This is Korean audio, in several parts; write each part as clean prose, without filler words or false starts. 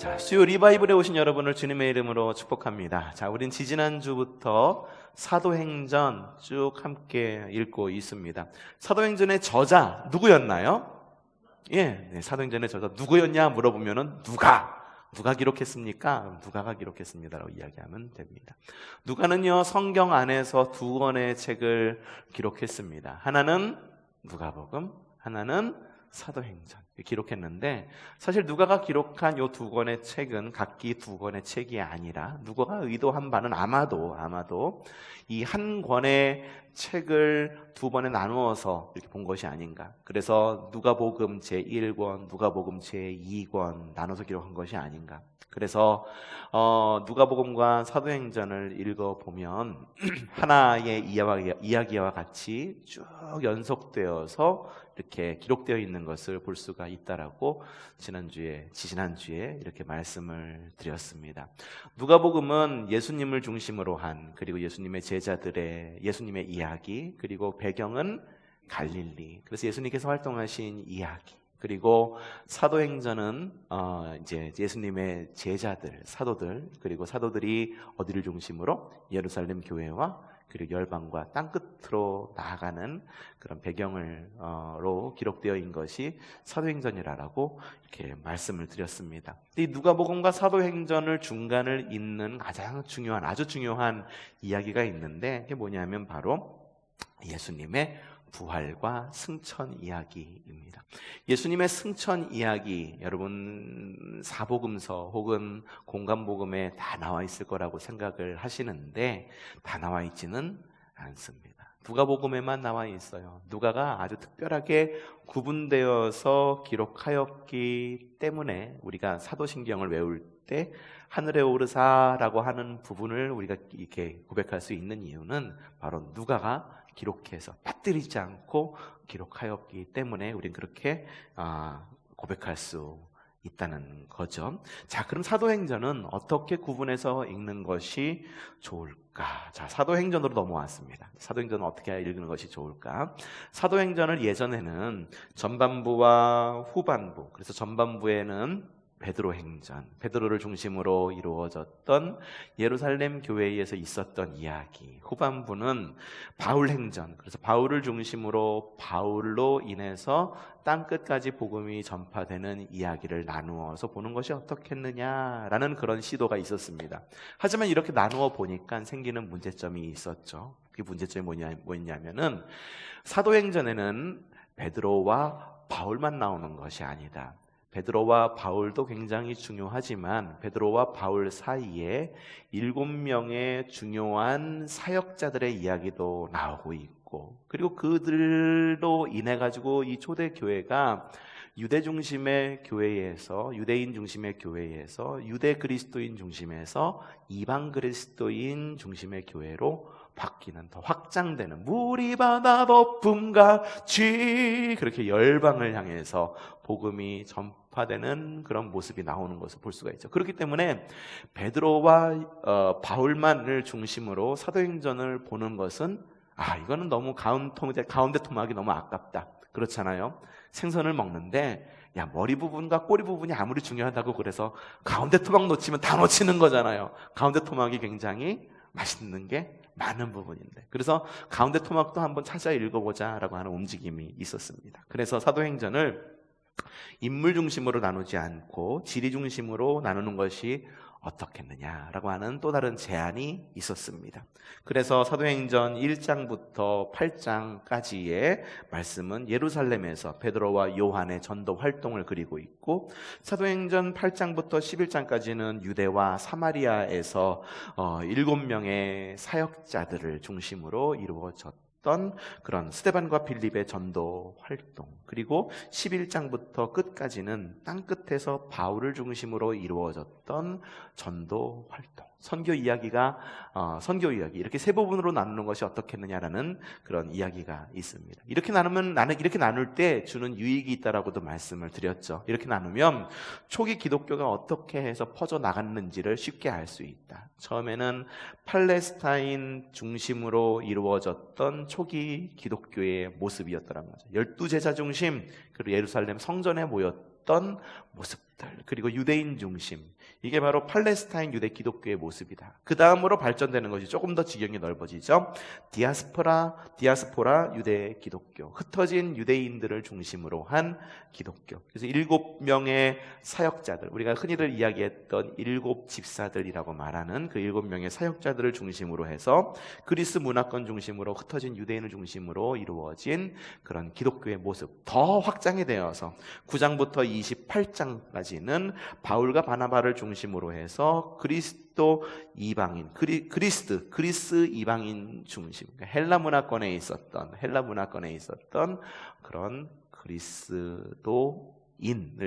자, 수요 리바이블에 오신 여러분을 주님의 이름으로 축복합니다. 자, 우린 지지난주부터 사도행전 쭉 함께 읽고 있습니다. 사도행전의 저자 누구였나요? 사도행전의 저자 누구였냐 물어보면은 누가 기록했습니까? 누가가 기록했습니다라고 이야기하면 됩니다. 누가는요, 성경 안에서 두 권의 책을 기록했습니다. 하나는 누가복음, 하나는 사도행전 기록했는데, 사실 누가가 기록한 이 두 권의 책은 각기 두 권의 책이 아니라 누가가 의도한 바는 아마도 이 한 권의 책을 두 번에 나누어서 이렇게 본 것이 아닌가. 그래서 누가복음 제1권, 누가복음 제2권 나눠서 기록한 것이 아닌가. 그래서 누가복음과 사도행전을 읽어보면 하나의 이야기와 같이 쭉 연속되어서 이렇게 기록되어 있는 것을 볼 수가 있다라고 지지난주에 이렇게 말씀을 드렸습니다. 누가복음은 예수님을 중심으로 한, 그리고 예수님의 제자들의 예수님의 이야기, 그리고 배경은 갈릴리, 그래서 예수님께서 활동하신 이야기, 그리고 사도행전은 이제 예수님의 제자들, 사도들, 그리고 사도들이 어디를 중심으로 예루살렘 교회와 그리고 열방과 땅끝으로 나아가는 그런 배경으로 기록되어 있는 것이 사도행전이라고 이렇게 말씀을 드렸습니다. 이 누가복음과 사도행전을 중간을 잇는 아주 중요한 이야기가 있는데, 그게 뭐냐면 바로 예수님의 부활과 승천 이야기입니다. 예수님의 승천 이야기, 여러분 사복음서 혹은 공간복음에 다 나와 있을 거라고 생각을 하시는데, 다 나와 있지는 않습니다. 누가복음에만 나와 있어요. 누가가 아주 특별하게 구분되어서 기록하였기 때문에 우리가 사도신경을 외울 때 하늘에 오르사라고 하는 부분을 우리가 이렇게 고백할 수 있는 이유는 바로 누가가 기록해서 빠뜨리지 않고 기록하였기 때문에 우리는 그렇게 고백할 수 있다는 거죠. 자, 그럼 사도행전은 어떻게 구분해서 읽는 것이 좋을까? 자, 사도행전으로 넘어왔습니다. 사도행전은 어떻게 읽는 것이 좋을까? 사도행전을 예전에는 전반부와 후반부, 그래서 전반부에는 베드로 행전, 베드로를 중심으로 이루어졌던 예루살렘 교회에서 있었던 이야기, 후반부는 바울 행전, 그래서 바울을 중심으로 바울로 인해서 땅끝까지 복음이 전파되는 이야기를 나누어서 보는 것이 어떻겠느냐라는 그런 시도가 있었습니다. 하지만 이렇게 나누어 보니까 생기는 문제점이 있었죠. 그 문제점이 뭐였냐면은 사도행전에는 베드로와 바울만 나오는 것이 아니다. 베드로와 바울도 굉장히 중요하지만 베드로와 바울 사이에 7명의 중요한 사역자들의 이야기도 나오고 있고, 그리고 그들로 인해 가지고 이 초대 교회가 유대 중심의 교회에서, 유대인 중심의 교회에서 유대 그리스도인 중심에서 이방 그리스도인 중심의 교회로 바뀌는, 더 확장되는, 물이 바다 덮음같이 그렇게 열방을 향해서 복음이 전파되는 그런 모습이 나오는 것을 볼 수가 있죠. 그렇기 때문에 베드로와 바울만을 중심으로 사도행전을 보는 것은 이거는 너무 가운데 토막이 너무 아깝다, 그렇잖아요. 생선을 먹는데 머리 부분과 꼬리 부분이 아무리 중요하다고 그래서 가운데 토막 놓치면 다 놓치는 거잖아요. 가운데 토막이 굉장히 맛있는 게 많은 부분인데, 그래서 가운데 토막도 한번 찾아 읽어보자라고 하는 움직임이 있었습니다. 그래서 사도행전을 인물 중심으로 나누지 않고 지리 중심으로 나누는 것이 어떻겠느냐라고 하는 또 다른 제안이 있었습니다. 그래서 사도행전 1장부터 8장까지의 말씀은 예루살렘에서 베드로와 요한의 전도 활동을 그리고 있고, 사도행전 8장부터 11장까지는 유대와 사마리아에서 7명의 사역자들을 중심으로 이루어졌던 그런 스데반과 빌립의 전도 활동, 그리고 11장부터 끝까지는 땅끝에서 바울을 중심으로 이루어졌던 전도 활동, 선교 이야기 이렇게 세 부분으로 나누는 것이 어떻겠느냐라는 그런 이야기가 있습니다. 이렇게 나눌 때 주는 유익이 있다라고도 말씀을 드렸죠. 이렇게 나누면 초기 기독교가 어떻게 해서 퍼져 나갔는지를 쉽게 알 수 있다. 처음에는 팔레스타인 중심으로 이루어졌던 초기 기독교의 모습이었더란 거죠. 12제자 중심, 그리고 예루살렘 성전에 모였던 모습, 그리고 유대인 중심, 이게 바로 팔레스타인 유대 기독교의 모습이다. 그 다음으로 발전되는 것이 조금 더 지경이 넓어지죠. 디아스포라 유대 기독교, 흩어진 유대인들을 중심으로 한 기독교. 그래서 7명의 사역자들, 우리가 흔히들 이야기했던 7 집사들이라고 말하는 그 7명의 사역자들을 중심으로 해서 그리스 문화권 중심으로 흩어진 유대인을 중심으로 이루어진 그런 기독교의 모습, 더 확장이 되어서 9장부터 28장까지는 바울과 바나바를 중심으로 해서 그리스도 이방인, 그리스 이방인 중심, 헬라 문화권에 있었던 그런 그리스도인을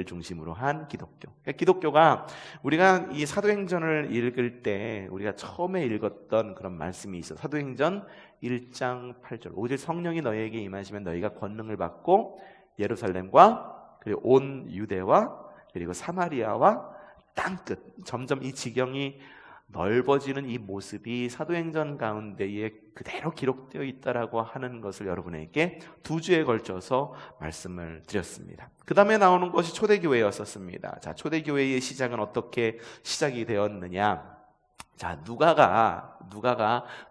중심으로 한 기독교. 그러니까 기독교가, 우리가 이 사도행전을 읽을 때 우리가 처음에 읽었던 그런 말씀이 있어. 사도행전 1장 8절. 오직 성령이 너희에게 임하시면 너희가 권능을 받고 예루살렘과 그리고 온 유대와 그리고 사마리아와 땅끝, 점점 이 지경이 넓어지는 이 모습이 사도행전 가운데에 그대로 기록되어 있다라고 하는 것을 여러분에게 2주에 걸쳐서 말씀을 드렸습니다. 그 다음에 나오는 것이 초대교회였었습니다. 자, 초대교회의 시작은 어떻게 시작이 되었느냐? 자,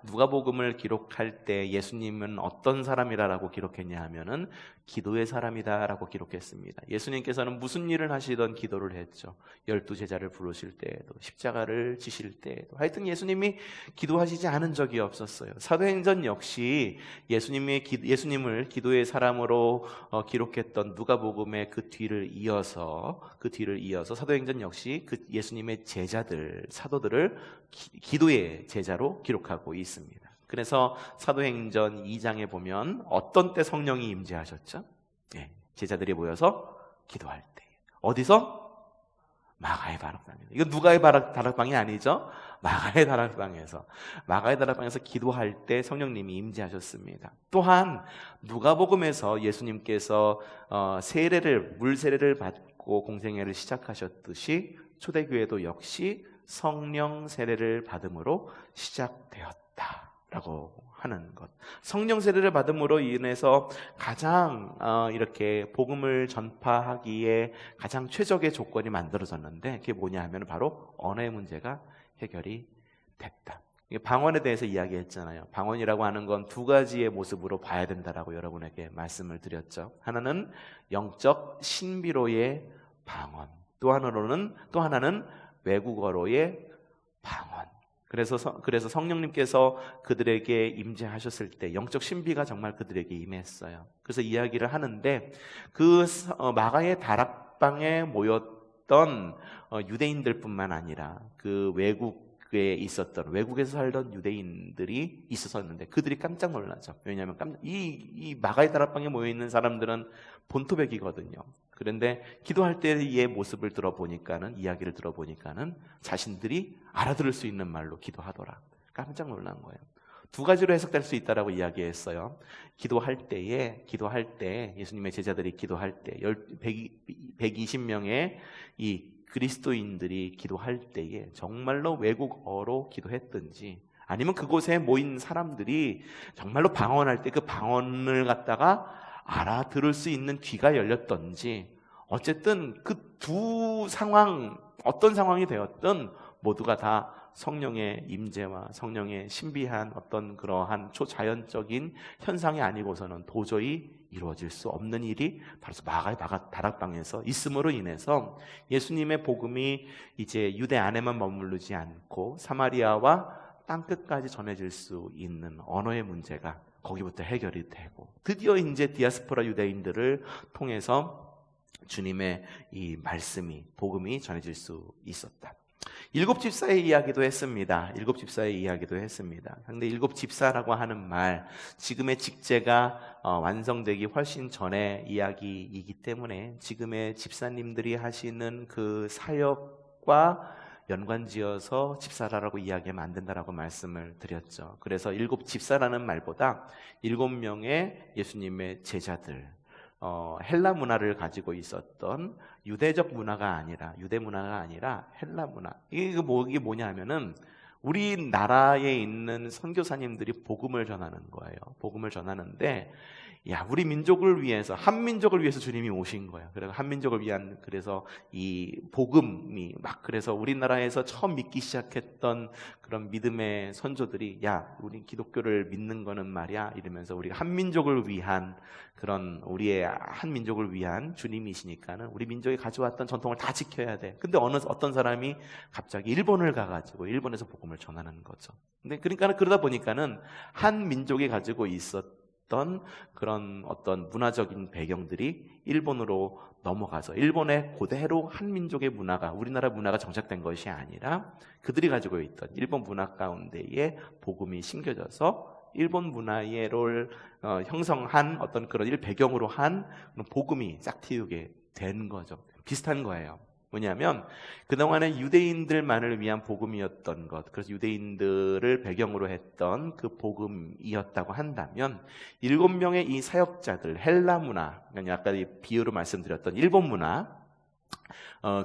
누가복음을 기록할 때 예수님은 어떤 사람이라고 기록했냐 하면은 기도의 사람이다라고 기록했습니다. 예수님께서는 무슨 일을 하시던 기도를 했죠. 12 제자를 부르실 때에도, 십자가를 지실 때에도, 하여튼 예수님이 기도하시지 않은 적이 없었어요. 사도행전 역시 예수님을 기도의 사람으로 기록했던 누가복음의 그 뒤를 이어서 사도행전 역시 그 예수님의 제자들, 사도들을 기도의 제자로 기록하고 있습니다. 그래서 사도행전 2장에 보면 어떤 때 성령이 임재하셨죠? 예, 제자들이 모여서 기도할 때. 어디서? 마가의 다락방에서. 이거 누가의 다락방이 아니죠? 마가의 다락방에서 기도할 때 성령님이 임재하셨습니다. 또한 누가복음에서 예수님께서 물 세례를 받고 공생애를 시작하셨듯이 초대교회도 역시 성령 세례를 받음으로 시작되었다라고 하는 것. 성령 세례를 받음으로 인해서 가장 이렇게 복음을 전파하기에 가장 최적의 조건이 만들어졌는데, 그게 뭐냐 하면 바로 언어의 문제가 해결이 됐다. 방언에 대해서 이야기했잖아요. 방언이라고 하는 건 2가지의 모습으로 봐야 된다라고 여러분에게 말씀을 드렸죠. 하나는 영적 신비로의 방언, 또 하나는 외국어로의 방언. 그래서 성령님께서 그들에게 임재하셨을 때 영적 신비가 정말 그들에게 임했어요. 그래서 이야기를 하는데, 그 마가의 다락방에 모였던 유대인들뿐만 아니라 그 외국에서 살던 유대인들이 있었는데 그들이 깜짝 놀라죠. 왜냐하면 이 마가의 다락방에 모여 있는 사람들은 본토백이거든요. 그런데 기도할 때의 모습을 이야기를 들어보니까는 자신들이 알아들을 수 있는 말로 기도하더라. 깜짝 놀란 거예요. 2가지로 해석될 수 있다라고 이야기했어요. 기도할 때 예수님의 제자들이 기도할 때 120명의 이 그리스도인들이 기도할 때에 정말로 외국어로 기도했든지, 아니면 그곳에 모인 사람들이 정말로 방언할 때 그 방언을 갖다가 알아들을 수 있는 귀가 열렸던지, 어쨌든 그 2 상황, 어떤 상황이 되었든 모두가 다 성령의 임재와 성령의 신비한 어떤 그러한 초자연적인 현상이 아니고서는 도저히 이루어질 수 없는 일이 바로 마가의 다락방에서 있음으로 인해서 예수님의 복음이 이제 유대 안에만 머무르지 않고 사마리아와 땅끝까지 전해질 수 있는 언어의 문제가 거기부터 해결이 되고, 드디어 이제 디아스포라 유대인들을 통해서 주님의 이 말씀이, 복음이 전해질 수 있었다. 7 집사의 이야기도 했습니다. 근데 7 집사라고 하는 말, 지금의 직제가 완성되기 훨씬 전의 이야기이기 때문에 지금의 집사님들이 하시는 그 사역과 연관지어서 집사라고 이야기하면 안 된다라고 말씀을 드렸죠. 그래서 7 집사라는 말보다 7명의 예수님의 제자들, 헬라 문화를 가지고 있었던 유대적 문화가 아니라, 유대 문화가 아니라 헬라 문화. 이게 뭐냐 하면은 우리나라에 있는 선교사님들이 복음을 전하는 거예요. 복음을 전하는데 야, 우리 민족을 위해서, 한민족을 위해서 주님이 오신 거야. 그래서 한민족을 위한, 그래서 이 복음이 막, 그래서 우리나라에서 처음 믿기 시작했던 그런 믿음의 선조들이, 야, 우리 기독교를 믿는 거는 말이야, 이러면서 우리가 한민족을 위한 그런, 우리의 한민족을 위한 주님이시니까는 우리 민족이 가져왔던 전통을 다 지켜야 돼. 근데 어떤 사람이 갑자기 일본을 가가지고 일본에서 복음을 전하는 거죠. 근데 그러다 보니까는 한민족이 가지고 있었던 그런 어떤 문화적인 배경들이 일본으로 넘어가서 일본의 그대로 한민족의 문화가, 우리나라 문화가 정착된 것이 아니라 그들이 가지고 있던 일본 문화 가운데에 복음이 심겨져서 일본 문화를 형성한 어떤 그런 배경으로 한 복음이 싹틔우게 된 거죠. 비슷한 거예요. 뭐냐면 그동안에 유대인들만을 위한 복음이었던 것, 그래서 유대인들을 배경으로 했던 그 복음이었다고 한다면 7명의 이 사역자들, 헬라 문화, 아까 이 비유로 말씀드렸던 일본 문화,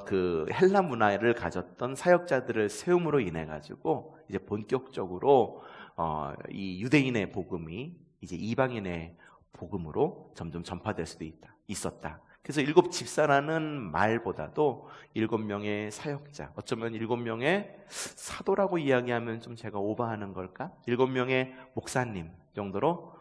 그 헬라 문화를 가졌던 사역자들을 세움으로 인해 가지고 이제 본격적으로 이 유대인의 복음이 이제 이방인의 복음으로 점점 전파될 수도 있었다. 그래서 7집사라는 말보다도 7명의 사역자, 어쩌면 7명의 사도라고 이야기하면 좀 제가 오버하는 걸까? 7명의 목사님 정도로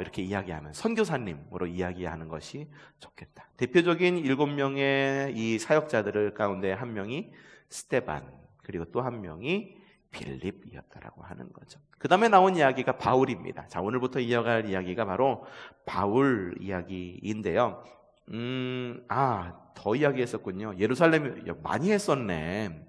이렇게 이야기하면, 선교사님으로 이야기하는 것이 좋겠다. 대표적인 7명의 이 사역자들 가운데 한 명이 스데반, 그리고 또 한 명이 빌립이었다라고 하는 거죠. 그 다음에 나온 이야기가 바울입니다. 자, 오늘부터 이어갈 이야기가 바로 바울 이야기인데요. 더 이야기했었군요. 예루살렘 많이 했었네.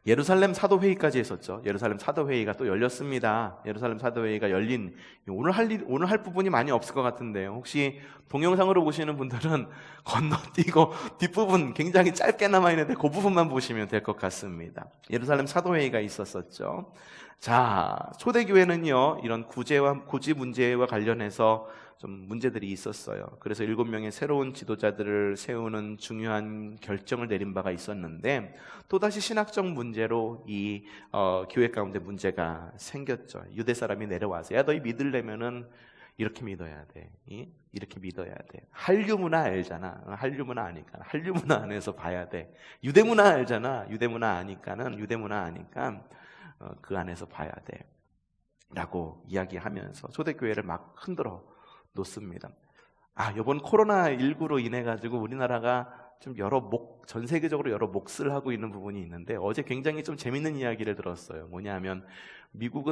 예루살렘 사도회의까지 했었죠. 예루살렘 사도회의가 또 열렸습니다. 예루살렘 사도회의가 열린, 오늘 할 부분이 많이 없을 것 같은데요. 혹시 동영상으로 보시는 분들은 건너뛰고 뒷부분 굉장히 짧게 남아있는데 그 부분만 보시면 될 것 같습니다. 예루살렘 사도회의가 있었었죠. 자, 초대교회는요, 이런 구지 문제와 관련해서 좀 문제들이 있었어요. 그래서 7명의 새로운 지도자들을 세우는 중요한 결정을 내린 바가 있었는데, 또다시 신학적 문제로 이 교회 가운데 문제가 생겼죠. 유대 사람이 내려와서, 야, 너희 믿으려면은 이렇게 믿어야 돼. 이렇게 믿어야 돼. 한류 문화 알잖아. 한류 문화 아니까 한류 문화 안에서 봐야 돼. 유대 문화 알잖아. 유대 문화 아니까 그 안에서 봐야 돼. 라고 이야기하면서 초대교회를 막 흔들어 놓습니다. 이번 코로나19로 인해 가지고 우리나라가 좀 전 세계적으로 여러 몫을 하고 있는 부분이 있는데, 어제 굉장히 좀 재밌는 이야기를 들었어요. 뭐냐면 미국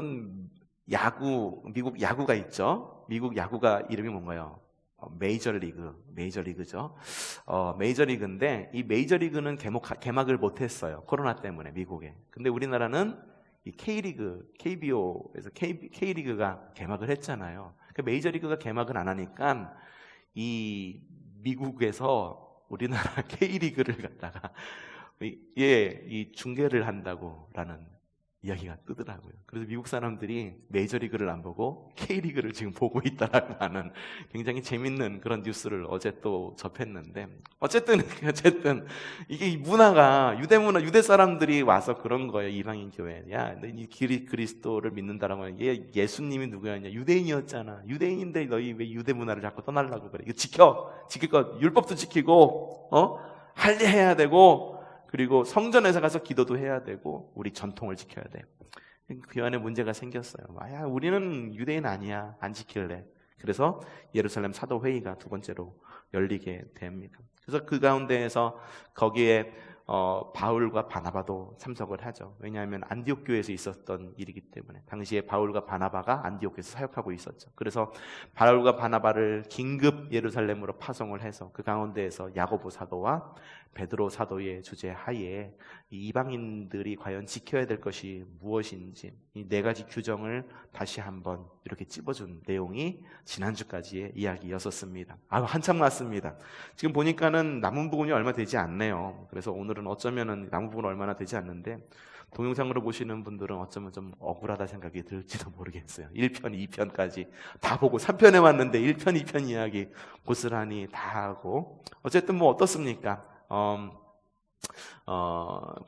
야구가 있죠. 미국 야구가 이름이 뭔가요? 메이저리그죠. 메이저리그인데 이 메이저리그는 개막을 못했어요. 코로나 때문에 미국에. 근데 우리나라는 이 K리그, KBO에서 K리그가 개막을 했잖아요. 그 메이저리그가 개막을 안 하니까 이 미국에서 우리나라 K리그를 갖다가 이 중계를 한다고라는 이야기가 뜨더라고요. 그래서 미국 사람들이 메이저리그를 안 보고 K리그를 지금 보고 있다라고 하는 굉장히 재밌는 그런 뉴스를 어제 또 접했는데, 어쨌든 이게 문화가 유대 사람들이 와서 그런 거예요. 이방인 교회. 야, 이 그리스도를 믿는다라고 하면 예수님이 누구였냐? 유대인이었잖아. 유대인인데 너희 왜 유대 문화를 자꾸 떠나려고 그래? 이거 지킬 것, 율법도 지키고 할례해야 되고, 그리고 성전에서 가서 기도도 해야 되고, 우리 전통을 지켜야 돼. 그 안에 문제가 생겼어요. 우리는 유대인 아니야. 안 지킬래. 그래서 예루살렘 사도회의가 두 번째로 열리게 됩니다. 그래서 그 가운데에서 거기에 바울과 바나바도 참석을 하죠. 왜냐하면 안디옥 교회에서 있었던 일이기 때문에, 당시에 바울과 바나바가 안디옥에서 사역하고 있었죠. 그래서 바울과 바나바를 긴급 예루살렘으로 파송을 해서 그 가운데에서 야고보 사도와 베드로 사도의 주재하에 이 이방인들이 과연 지켜야 될 것이 무엇인지 이 4가지 규정을 다시 한번 이렇게 찝어준 내용이 지난주까지의 이야기였었습니다. 한참 났습니다. 지금 보니까는 남은 부분이 얼마 되지 않네요. 그래서 오늘은 어쩌면은 남은 부분 얼마나 되지 않는데, 동영상으로 보시는 분들은 어쩌면 좀 억울하다 생각이 들지도 모르겠어요. 1편, 2편까지 다 보고 3편에 왔는데 1편, 2편 이야기 고스란히 다 하고, 어쨌든 어떻습니까?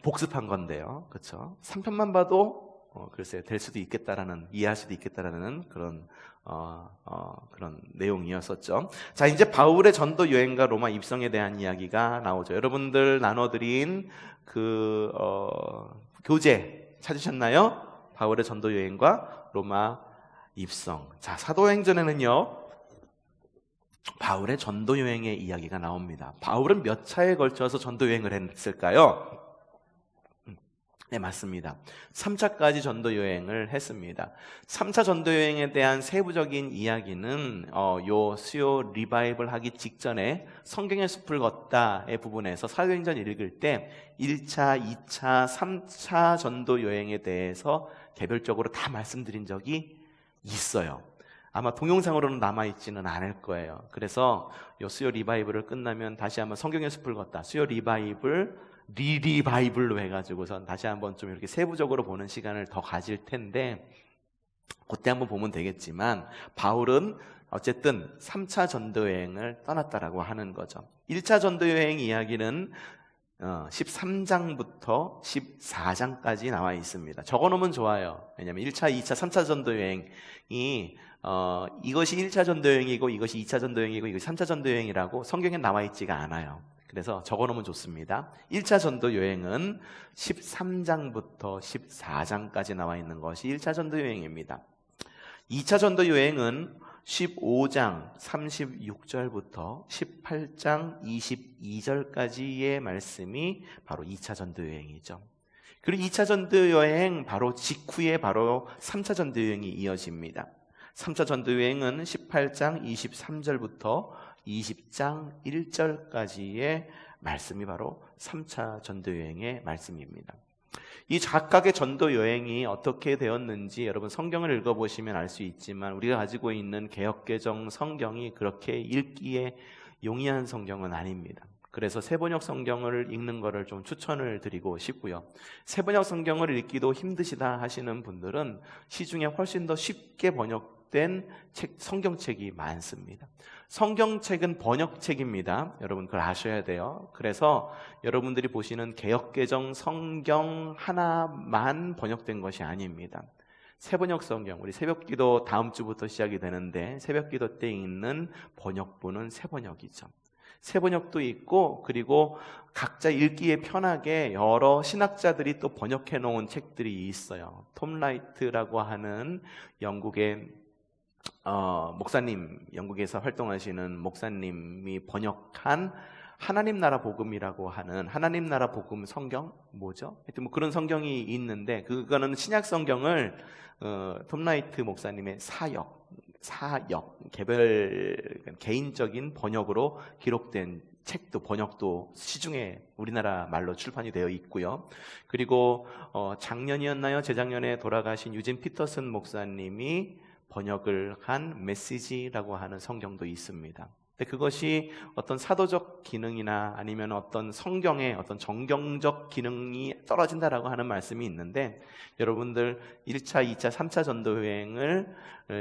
복습한 건데요. 그렇죠? 3편만 봐도 글쎄 될 수도 있겠다라는, 이해할 수도 있겠다라는 그런 그런 내용이었었죠. 자, 이제 바울의 전도 여행과 로마 입성에 대한 이야기가 나오죠. 여러분들 나눠드린 그 교재 찾으셨나요? 바울의 전도 여행과 로마 입성. 자, 사도행전에는요, 바울의 전도 여행의 이야기가 나옵니다. 바울은 몇 차에 걸쳐서 전도 여행을 했을까요? 네, 맞습니다. 3차까지 전도 여행을 했습니다. 3차 전도 여행에 대한 세부적인 이야기는 요 수요 리바이벌 하기 직전에 성경의 숲을 걷다의 부분에서 사도행전 읽을 때 1차, 2차, 3차 전도 여행에 대해서 개별적으로 다 말씀드린 적이 있어요. 아마 동영상으로는 남아있지는 않을 거예요. 그래서 요 수요 리바이벌을 끝나면 다시 한번 성경의 숲을 걷다, 수요 리바이벌 리바이블로 해가지고선 다시 한번 좀 이렇게 세부적으로 보는 시간을 더 가질 텐데, 그때 한번 보면 되겠지만, 바울은 어쨌든 3차 전도여행을 떠났다라고 하는 거죠. 1차 전도여행 이야기는 13장부터 14장까지 나와 있습니다. 적어놓으면 좋아요. 왜냐하면 1차, 2차, 3차 전도여행이 이것이 1차 전도여행이고 이것이 2차 전도여행이고 이것이 3차 전도여행이라고 성경에 나와 있지가 않아요. 그래서 적어놓으면 좋습니다. 1차 전도 여행은 13장부터 14장까지 나와 있는 것이 1차 전도 여행입니다. 2차 전도 여행은 15장 36절부터 18장 22절까지의 말씀이 바로 2차 전도 여행이죠. 그리고 2차 전도 여행 바로 직후에 바로 3차 전도 여행이 이어집니다. 3차 전도 여행은 18장 23절부터 20장 1절까지의 말씀이 바로 3차 전도여행의 말씀입니다. 이 각각의 전도여행이 어떻게 되었는지 여러분 성경을 읽어보시면 알 수 있지만, 우리가 가지고 있는 개역개정 성경이 그렇게 읽기에 용이한 성경은 아닙니다. 그래서 새번역 성경을 읽는 것을 좀 추천을 드리고 싶고요. 새번역 성경을 읽기도 힘드시다 하시는 분들은 시중에 훨씬 더 쉽게 번역된 성경책이 많습니다. 성경책은 번역책입니다. 여러분 그걸 아셔야 돼요. 그래서 여러분들이 보시는 개역개정 성경 하나만 번역된 것이 아닙니다. 새번역 성경, 우리 새벽기도 다음 주부터 시작이 되는데 새벽기도 때 있는 번역본은 새번역이죠. 새번역도 있고, 그리고 각자 읽기에 편하게 여러 신학자들이 또 번역해 놓은 책들이 있어요. 톰 라이트라고 하는 영국의 목사님, 영국에서 활동하시는 목사님이 번역한 하나님 나라 복음이라고 하는 하나님 나라 복음 성경, 뭐죠? 하여튼 뭐 그런 성경이 있는데, 그거는 신약 성경을 톰 라이트 목사님의 개인적인 번역으로 기록된 책도, 번역도 시중에 우리나라 말로 출판이 되어 있고요. 그리고 작년이었나요? 재작년에 돌아가신 유진 피터슨 목사님이 번역을 한 메시지라고 하는 성경도 있습니다. 근데 그것이 어떤 사도적 기능이나 아니면 어떤 성경의 어떤 정경적 기능이 떨어진다라고 하는 말씀이 있는데, 여러분들 1차, 2차, 3차 전도여행을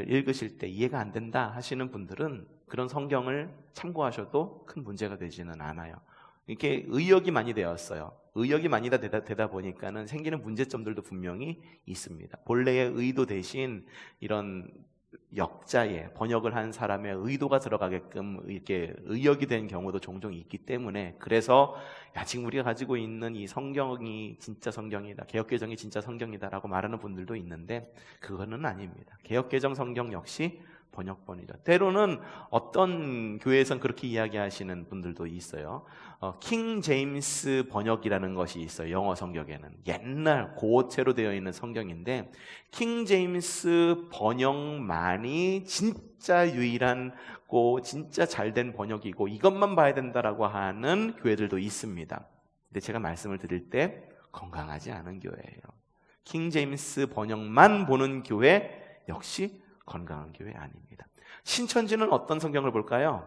읽으실 때 이해가 안 된다 하시는 분들은 그런 성경을 참고하셔도 큰 문제가 되지는 않아요. 이렇게 의역이 많이 되었어요. 의역이 많이 되다 보니까는 생기는 문제점들도 분명히 있습니다. 본래의 의도 대신 이런 역자의 번역을 한 사람의 의도가 들어가게끔 이렇게 의역이 된 경우도 종종 있기 때문에, 그래서 지금 우리가 가지고 있는 이 성경이 진짜 성경이다, 개역개정이 진짜 성경이다라고 말하는 분들도 있는데 그거는 아닙니다. 개역개정 성경 역시 번역본이죠. 때로는 어떤 교회에선 그렇게 이야기하시는 분들도 있어요. 킹 제임스 번역이라는 것이 있어요. 영어 성경에는 옛날 고어체로 되어 있는 성경인데, 킹 제임스 번역만이 진짜 유일한고 진짜 잘된 번역이고 이것만 봐야 된다라고 하는 교회들도 있습니다. 근데 제가 말씀을 드릴 때 건강하지 않은 교회예요. 킹 제임스 번역만 보는 교회 역시 건강한 교회 아닙니다. 신천지는 어떤 성경을 볼까요?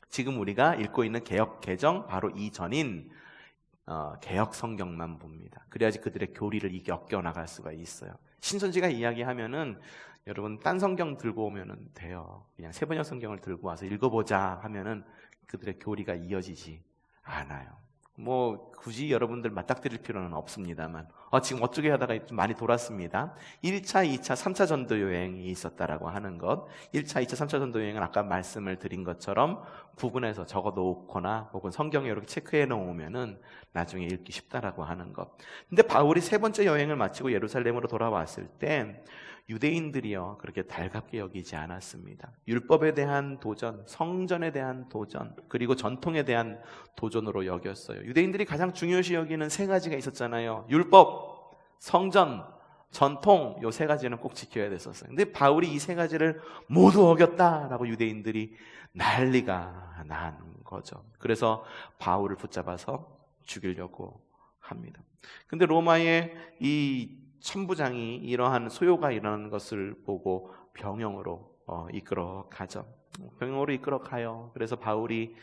지금 우리가 읽고 있는 개역 개정 바로 이전인 개역 성경만 봅니다. 그래야지 그들의 교리를 엮여 나갈 수가 있어요. 신천지가 이야기하면은 여러분 딴 성경 들고 오면은 돼요. 그냥 새번역 성경을 들고 와서 읽어보자 하면은 그들의 교리가 이어지지 않아요. 뭐 굳이 여러분들 맞닥뜨릴 필요는 없습니다만 지금 어쩌게 하다가 좀 많이 돌았습니다. 1차, 2차, 3차 전도 여행이 있었다라고 하는 것. 1차, 2차, 3차 전도 여행은 아까 말씀을 드린 것처럼 부분에서 적어 놓거나 혹은 성경에 이렇게 체크해 놓으면은 나중에 읽기 쉽다라고 하는 것. 근데 바울이 세 번째 여행을 마치고 예루살렘으로 돌아왔을 때 유대인들이요 그렇게 달갑게 여기지 않았습니다. 율법에 대한 도전, 성전에 대한 도전, 그리고 전통에 대한 도전으로 여겼어요. 유대인들이 가장 중요시 여기는 세 가지가 있었잖아요. 율법, 성전, 전통, 요 세 가지는 꼭 지켜야 됐었어요. 근데 바울이 이 세 가지를 모두 어겼다라고 유대인들이 난리가 난 거죠. 그래서 바울을 붙잡아서 죽이려고 합니다. 근데 로마의 이 천부장이 이러한 소요가 일어나는 것을 보고 병영으로 이끌어 가죠. 병영으로 이끌어 가요. 그래서 바울이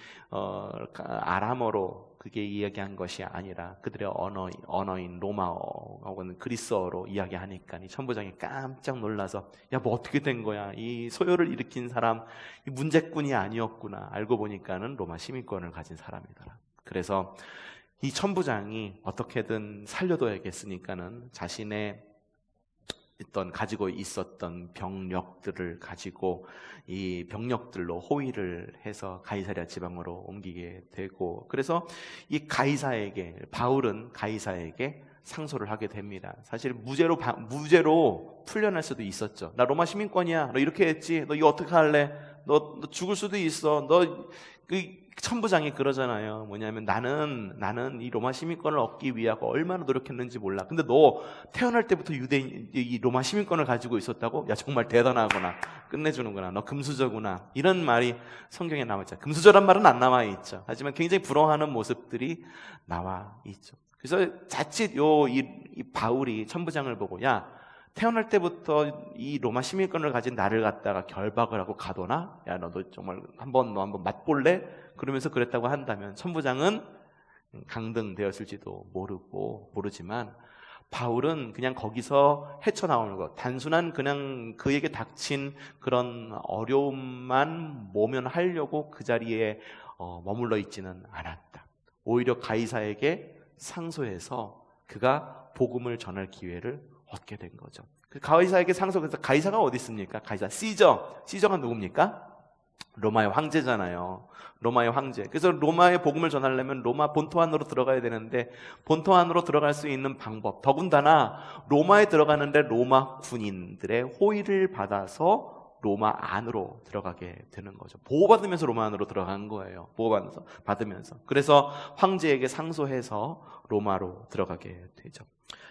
아람어로 그게 이야기한 것이 아니라 그들의 언어인 로마어 혹은 그리스어로 이야기하니까 이 천부장이 깜짝 놀라서 야, 뭐 어떻게 된 거야? 이 소요를 일으킨 사람 이 문제꾼이 아니었구나. 알고 보니까는 로마 시민권을 가진 사람이더라. 그래서 이 천부장이 어떻게든 살려둬야겠으니까는 자신의 가지고 있었던 병력들을 가지고 이 병력들로 호위를 해서 가이사랴 지방으로 옮기게 되고, 그래서 이 바울은 가이사에게 상소를 하게 됩니다. 사실 무죄로 풀려날 수도 있었죠. 나 로마 시민권이야. 너 이렇게 했지. 너 이거 어떻게 할래? 너 죽을 수도 있어. 천부장이 그러잖아요. 뭐냐면 나는 이 로마 시민권을 얻기 위하고 얼마나 노력했는지 몰라. 근데 너 태어날 때부터 이 로마 시민권을 가지고 있었다고? 야, 정말 대단하구나. 끝내주는구나. 너 금수저구나. 이런 말이 성경에 나와 있죠. 금수저란 말은 안 나와 있죠. 하지만 굉장히 부러워하는 모습들이 나와 있죠. 그래서 자칫 이 바울이 천부장을 보고 야, 태어날 때부터 이 로마 시민권을 가진 나를 갖다가 결박을 하고 가둬나? 야, 너도 정말 너 한번 맛볼래? 그러면서 그랬다고 한다면 천부장은 강등되었을지도 모르지만 바울은 그냥 거기서 헤쳐나오는 것, 단순한 그냥 그에게 닥친 그런 어려움만 모면하려고 그 자리에 머물러 있지는 않았다. 오히려 가이사에게 상소해서 그가 복음을 전할 기회를 얻게 된 거죠. 가이사에게 상소해서, 가이사가 어디 있습니까? 가이사, 시저가 누굽니까? 로마의 황제잖아요. 로마의 황제. 그래서 로마의 복음을 전하려면 로마 본토 안으로 들어가야 되는데 본토 안으로 들어갈 수 있는 방법, 더군다나 로마에 들어가는데 로마 군인들의 호의를 받아서 로마 안으로 들어가게 되는 거죠. 보호받으면서 로마 안으로 들어간 거예요. 받으면서. 그래서 황제에게 상소해서 로마로 들어가게 되죠.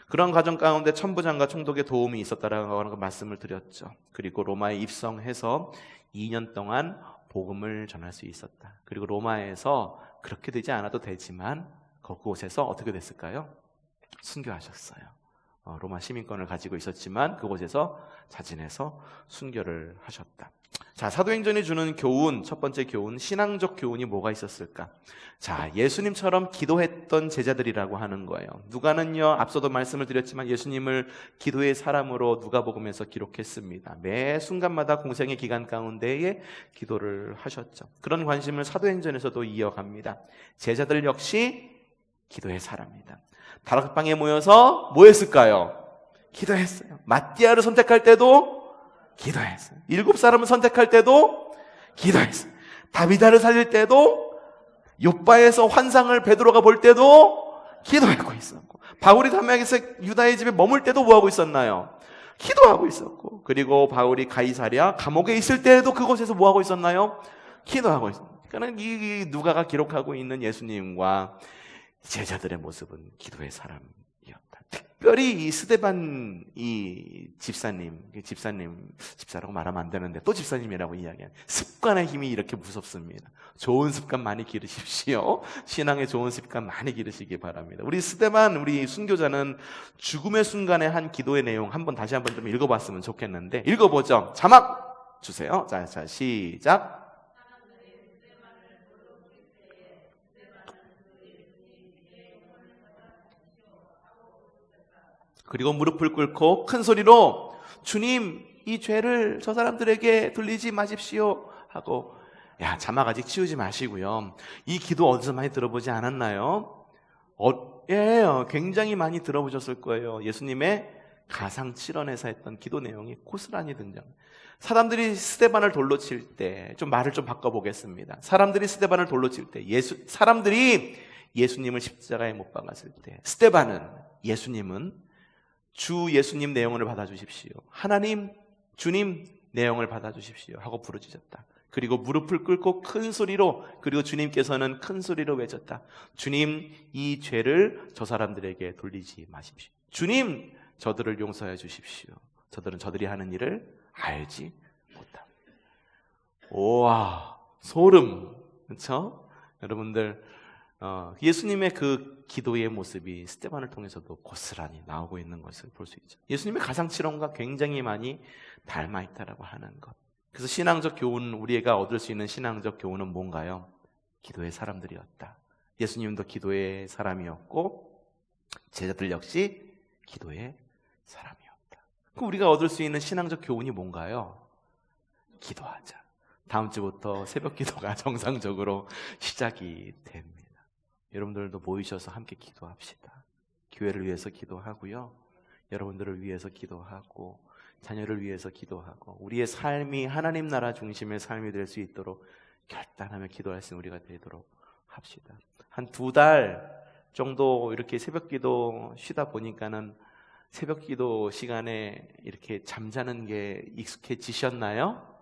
그런 과정 가운데 천부장과 총독의 도움이 있었다라고 하는 말씀을 드렸죠. 그리고 로마에 입성해서 2년 동안 복음을 전할 수 있었다. 그리고 로마에서 그렇게 되지 않아도 되지만 그곳에서 어떻게 됐을까요? 순교하셨어요. 로마 시민권을 가지고 있었지만 그곳에서 자진해서 순교를 하셨다. 자, 사도행전이 주는 교훈, 첫 번째 교훈, 신앙적 교훈이 뭐가 있었을까? 자, 예수님처럼 기도했던 제자들이라고 하는 거예요. 누가는요, 앞서도 말씀을 드렸지만 예수님을 기도의 사람으로 누가복음에서 기록했습니다. 매 순간마다 공생의 기간 가운데에 기도를 하셨죠. 그런 관심을 사도행전에서도 이어갑니다. 제자들 역시 기도의 사람입니다. 다락방에 모여서 뭐 했을까요? 기도했어요. 마띠아를 선택할 때도 기도했어요. 7사람을 선택할 때도 기도했어요. 다비다를 살릴 때도, 욥바에서 환상을 베드로가 볼 때도 기도하고 있었고, 바울이 담에서 유다의 집에 머물 때도 뭐하고 있었나요? 기도하고 있었고, 그리고 바울이 가이사랴 감옥에 있을 때에도 그곳에서 뭐하고 있었나요? 기도하고 있었어요. 그러니까 이 누가가 기록하고 있는 예수님과 제자들의 모습은 기도의 사람이었다. 특별히 이 스데반 집사라고 말하면 안 되는데 또 집사님이라고 이야기하는 습관의 힘이 이렇게 무섭습니다. 좋은 습관 많이 기르십시오. 신앙의 좋은 습관 많이 기르시기 바랍니다. 우리 순교자는 죽음의 순간에 한 기도의 내용 다시 한번 좀 읽어봤으면 좋겠는데, 읽어보죠. 자막 주세요. 자, 시작. 그리고 무릎을 꿇고 큰 소리로 주님, 이 죄를 저 사람들에게 돌리지 마십시오 하고, 자막 아직 치우지 마시고요. 이 기도 어디서 많이 들어보지 않았나요? 굉장히 많이 들어보셨을 거예요. 예수님의 가상칠언에서 했던 기도 내용이 고스란히 등장. 사람들이 스데반을 돌로 칠 때, 좀 말을 좀 바꿔보겠습니다. 사람들이 스데반을 돌로 칠 때, 사람들이 예수님을 십자가에 못 박았을 때, 스데반은, 예수님은 주 예수님 내 영혼을 받아주십시오. 하나님, 주님 내 영혼을 받아주십시오. 하고 부르짖었다. 그리고 무릎을 꿇고 큰 소리로, 그리고 주님께서는 큰 소리로 외쳤다. 주님, 이 죄를 저 사람들에게 돌리지 마십시오. 주님, 저들을 용서해 주십시오. 저들은 저들이 하는 일을 알지 못합니다. 우와, 소름. 그렇죠? 여러분들, 예수님의 그 기도의 모습이 스데반을 통해서도 고스란히 나오고 있는 것을 볼 수 있죠. 예수님의 가상칠언과 굉장히 많이 닮아 있다라고 하는 것. 그래서 신앙적 교훈, 우리가 얻을 수 있는 신앙적 교훈은 뭔가요? 기도의 사람들이었다. 예수님도 기도의 사람이었고 제자들 역시 기도의 사람이었다. 그럼 우리가 얻을 수 있는 신앙적 교훈이 뭔가요? 기도하자. 다음 주부터 새벽 기도가 정상적으로 시작이 됩니다. 여러분들도 모이셔서 함께 기도합시다. 교회를 위해서 기도하고요. 여러분들을 위해서 기도하고 자녀를 위해서 기도하고 우리의 삶이 하나님 나라 중심의 삶이 될 수 있도록 결단하며 기도할 수 있는 우리가 되도록 합시다. 한 2달 정도 이렇게 새벽 기도 쉬다 보니까는 새벽 기도 시간에 이렇게 잠자는 게 익숙해지셨나요?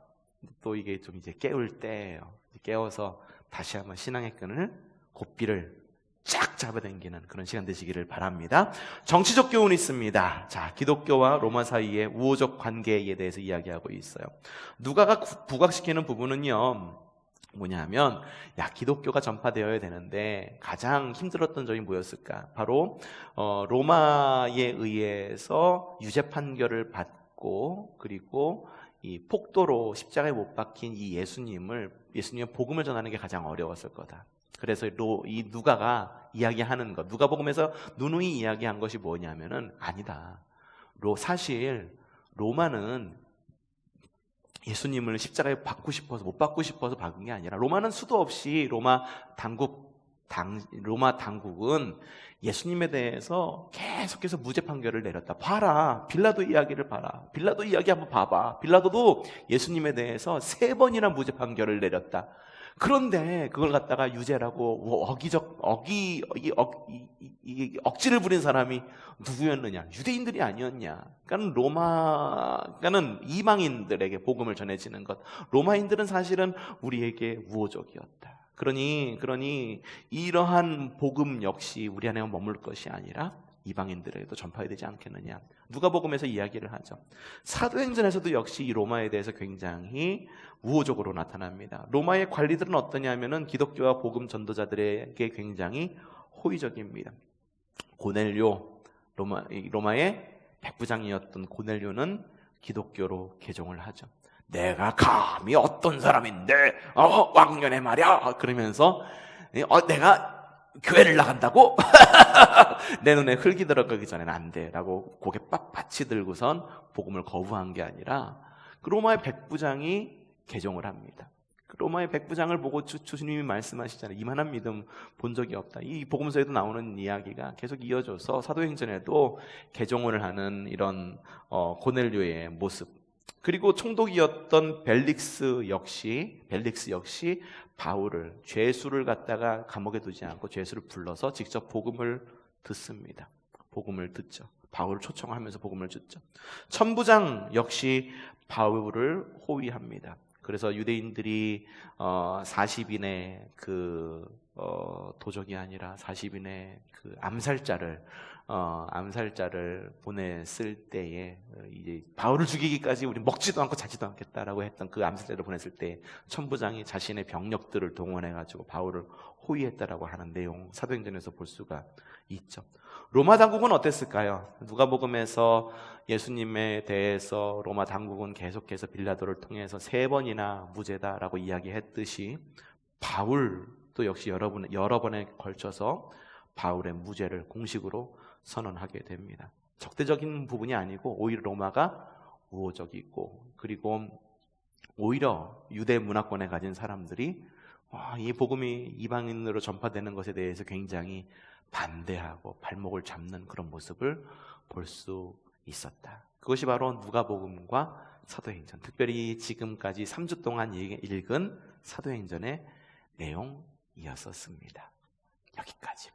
또 이게 좀 이제 깨울 때예요. 깨워서 다시 한번 신앙의 끈을, 고삐를 쫙 잡아당기는 그런 시간 되시기를 바랍니다. 정치적 교훈이 있습니다. 자, 기독교와 로마 사이의 우호적 관계에 대해서 이야기하고 있어요. 누가가 부각시키는 부분은요, 뭐냐면, 기독교가 전파되어야 되는데 가장 힘들었던 점이 뭐였을까? 바로 로마에 의해서 유죄 판결을 받고, 그리고 이 폭도로 십자가에 못 박힌 이 예수님의 복음을 전하는 게 가장 어려웠을 거다. 그래서 이 누가가 이야기하는 것, 누가복음에서 누누이 이야기한 것이 뭐냐면은, 아니다. 사실 로마는 예수님을 십자가에 박고 싶어서, 못 박고 싶어서 박은 게 아니라, 로마는 수도 없이 로마 당국은 예수님에 대해서 계속해서 무죄 판결을 내렸다. 봐라. 빌라도 이야기를 봐라. 빌라도 이야기 한번 봐봐. 빌라도도 예수님에 대해서 3번이나 무죄 판결을 내렸다. 그런데 그걸 갖다가 유죄라고 억지를 부린 사람이 누구였느냐? 유대인들이 아니었냐? 그러니까는 이방인들에게 복음을 전해지는 것. 로마인들은 사실은 우리에게 우호적이었다. 그러니 이러한 복음 역시 우리 안에 머물 것이 아니라 이방인들에게도 전파해야 되지 않겠느냐. 누가복음에서 이야기를 하죠. 사도행전에서도 역시 이 로마에 대해서 굉장히 우호적으로 나타납니다. 로마의 관리들은 어떠냐면은 기독교와 복음 전도자들에게 굉장히 호의적입니다. 고넬료, 로마의 백부장이었던 고넬료는 기독교로 개종을 하죠. 내가 감히 어떤 사람인데 왕년에 말이야 그러면서 내가 교회를 나간다고? 내 눈에 흙이 들어가기 전에는 안 돼 라고 고개 빳빳이 들고선 복음을 거부한 게 아니라 그 로마의 백부장이 개종을 합니다. 그 로마의 백부장을 보고 주님이 말씀하시잖아요. 이만한 믿음 본 적이 없다. 이 복음서에도 나오는 이야기가 계속 이어져서 사도행전에도 개종을 하는 이런 고넬료의 모습, 그리고 총독이었던 벨릭스 역시 바울을, 죄수를 갖다가 감옥에 두지 않고 죄수를 불러서 직접 복음을 듣습니다. 복음을 듣죠. 바울을 초청하면서 복음을 듣죠. 천부장 역시 바울을 호위합니다. 그래서 유대인들이 40인의 도적이 아니라 40인의 암살자를 보냈을 때에 이제 바울을 죽이기까지 우리 먹지도 않고 자지도 않겠다라고 했던 그 암살자를 보냈을 때 천부장이 자신의 병력들을 동원해가지고 바울을 호위했다라고 하는 내용 사도행전에서 볼 수가 있죠. 로마 당국은 어땠을까요? 누가복음에서 예수님에 대해서 로마 당국은 계속해서 빌라도를 통해서 3번이나 무죄다라고 이야기했듯이 바울도 역시 여러 번에 걸쳐서 바울의 무죄를 공식으로 선언하게 됩니다. 적대적인 부분이 아니고 오히려 로마가 우호적이고, 그리고 오히려 유대 문화권에 가진 사람들이 이 복음이 이방인으로 전파되는 것에 대해서 굉장히 반대하고 발목을 잡는 그런 모습을 볼 수 있었다. 그것이 바로 누가복음과 사도행전, 특별히 지금까지 3주 동안 읽은 사도행전의 내용이었었습니다. 여기까지.